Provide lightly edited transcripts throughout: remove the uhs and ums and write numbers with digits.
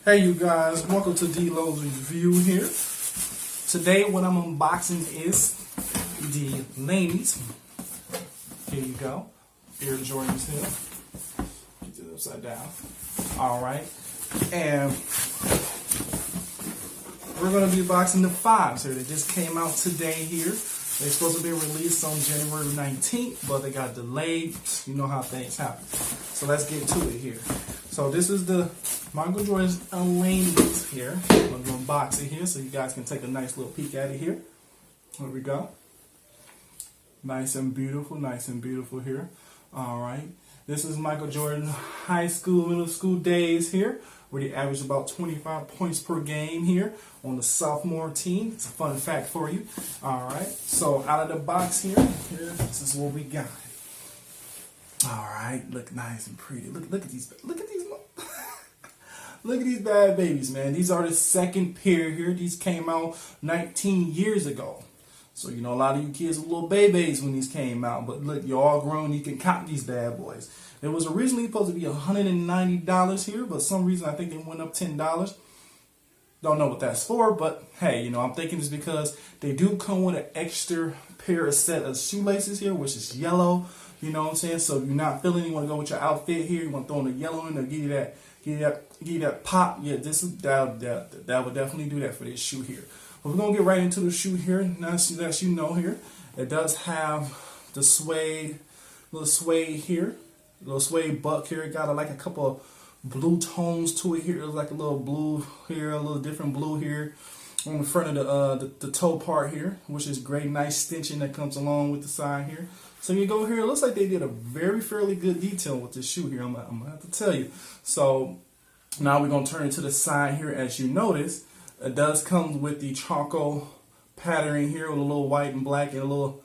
Hey you guys, welcome to D-Lo's Review here. Today what I'm unboxing is the Laney's. Here you go. Air Jordans here. Get it upside down. Alright. And we're going to be unboxing the 5s here. They just came out today here. They're supposed to be released on January 19th, but they got delayed. You know how things happen. So let's get to it here. So this is the Michael Jordan's Laney's here. I'm going to unbox it here so you guys can take a nice little peek at it here. There we go. Nice and beautiful here. Alright. This is Michael Jordan high school, middle school days here, where he averaged about 25 points per game here on the sophomore team. It's a fun fact for you. Alright. So out of the box here, this is what we got. Alright, look nice and pretty. Look at these look at these bad babies, man. These are the second pair here. These came out 19 years ago. So, you know, a lot of you kids were little babies when these came out. But look, you're all grown. You can count these bad boys. It was originally supposed to be $190 here, but some reason I think it went up $10. Don't know what that's for, but hey, you know, I'm thinking it's because they do come with an extra pair of set of shoelaces here, which is yellow. You know what I'm saying? So if you're not feeling it, you want to go with your outfit here, you want to throw in the yellow in there, give you that pop. Yeah, that would definitely do that for this shoe here. But we're gonna get right into the shoe here. Now that you know here, it does have the little suede here, little suede buck here. It got like a couple of blue tones to it here. There's like a little blue here, a little different blue here on the front of the toe part here, which is great. Nice stitching that comes along with the side here. So you go here, it looks like they did a fairly good detail with this shoe here. I'm gonna have to tell you. So now we're gonna turn it to the side here. As you notice, it does come with the charcoal patterning here with a little white and black and a little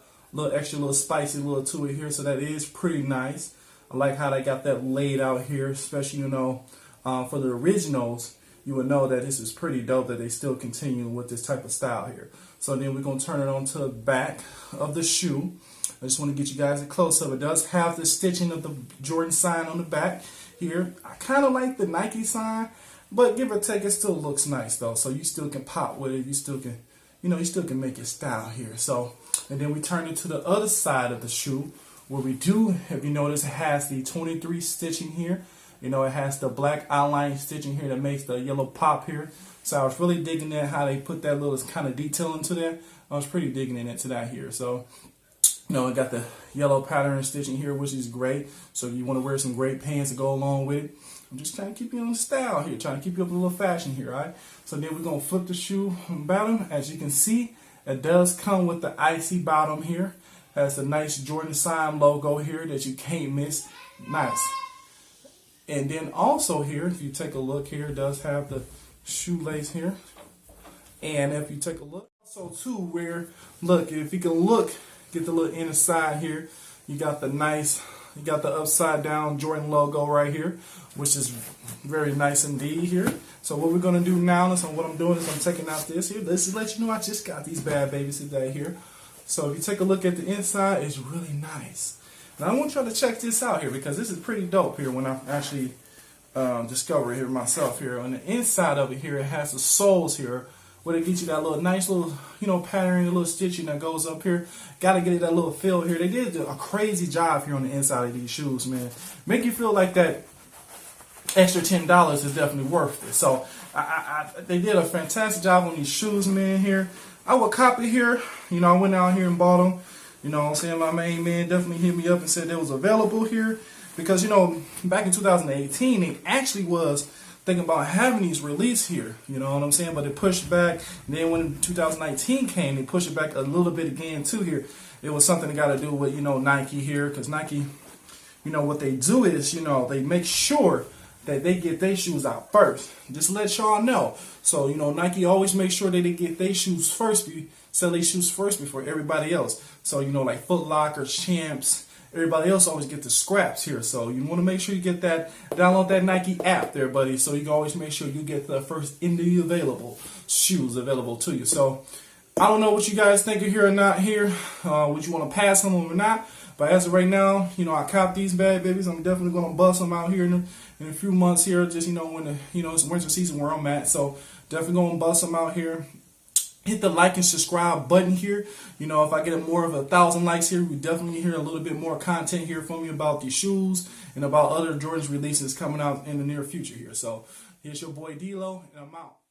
extra little spicy little to it here. So that is pretty nice. I like how they got that laid out here, especially, you know, for the originals. You would know that this is pretty dope that they still continue with this type of style here. So then we're going to turn it on to the back of the shoe. I just want to get you guys a close-up. It does have the stitching of the Jordan sign on the back here. I kind of like the Nike sign, but give or take, it still looks nice though. So you still can pop with it. You still can, you know, you still can make it style here. So, and then we turn it to the other side of the shoe where we do, if you notice, it has the 23 stitching here. You know, it has the black outline stitching here that makes the yellow pop here. So I was really digging at how they put that little kind of detail into that. I was pretty digging into that here. So, you know, it got the yellow pattern stitching here, which is great. So if you want to wear some great pants to go along with it. I'm just trying to keep you on style here, trying to keep you up a little fashion here, all right? So then we're going to flip the shoe bottom. As you can see, it does come with the icy bottom here. Has the nice Jordan sign logo here that you can't miss. Nice. And then also here, if you take a look here, it does have the shoelace here. And if you take a look, also too, where, look, if you can look, get the little inner side here, you got the upside down Jordan logo right here, which is very nice indeed here. So what we're going to do now is, what I'm doing is I'm taking out this here. Let's just let you know I just got these bad babies today here. So if you take a look at the inside, it's really nice. Now I want y'all to check this out here because this is pretty dope here when I actually discovered it here myself here. On the inside of it here, it has the soles here where they get you that little nice little, you know, pattern, a little stitching that goes up here. Got to get it that little feel here. They did a crazy job here on the inside of these shoes, man. Make you feel like that extra $10 is definitely worth it. So they did a fantastic job on these shoes, man, here. I would copy here. You know, I went out here and bought them. You know what I'm saying? My main man definitely hit me up and said they was available here. Because, you know, back in 2018, they actually was thinking about having these released here. You know what I'm saying? But they pushed back. And then when 2019 came, they pushed it back a little bit again, too, here. It was something that got to do with, you know, Nike here. Because Nike, you know, what they do is, you know, they make sure that they get their shoes out first. Just to let y'all know. So, you know, Nike always makes sure that they get their shoes first, sell their shoes first before everybody else. So, you know, like Foot Locker, Champs, everybody else always get the scraps here. So you want to make sure you get that, download that Nike app there, buddy. So you can always make sure you get the first in the available shoes available to you. So I don't know what you guys think of here or not here. Would you want to pass on them or not? But as of right now, you know, I copped these bad babies. I'm definitely gonna bust them out here in a few months here. Just, you know, when the, you know, it's winter season where I'm at. So definitely gonna bust them out here. Hit the like and subscribe button here. You know, if I get more of 1,000 likes here, we definitely hear a little bit more content here from you about these shoes and about other Jordan's releases coming out in the near future here. So here's your boy D-Lo, and I'm out.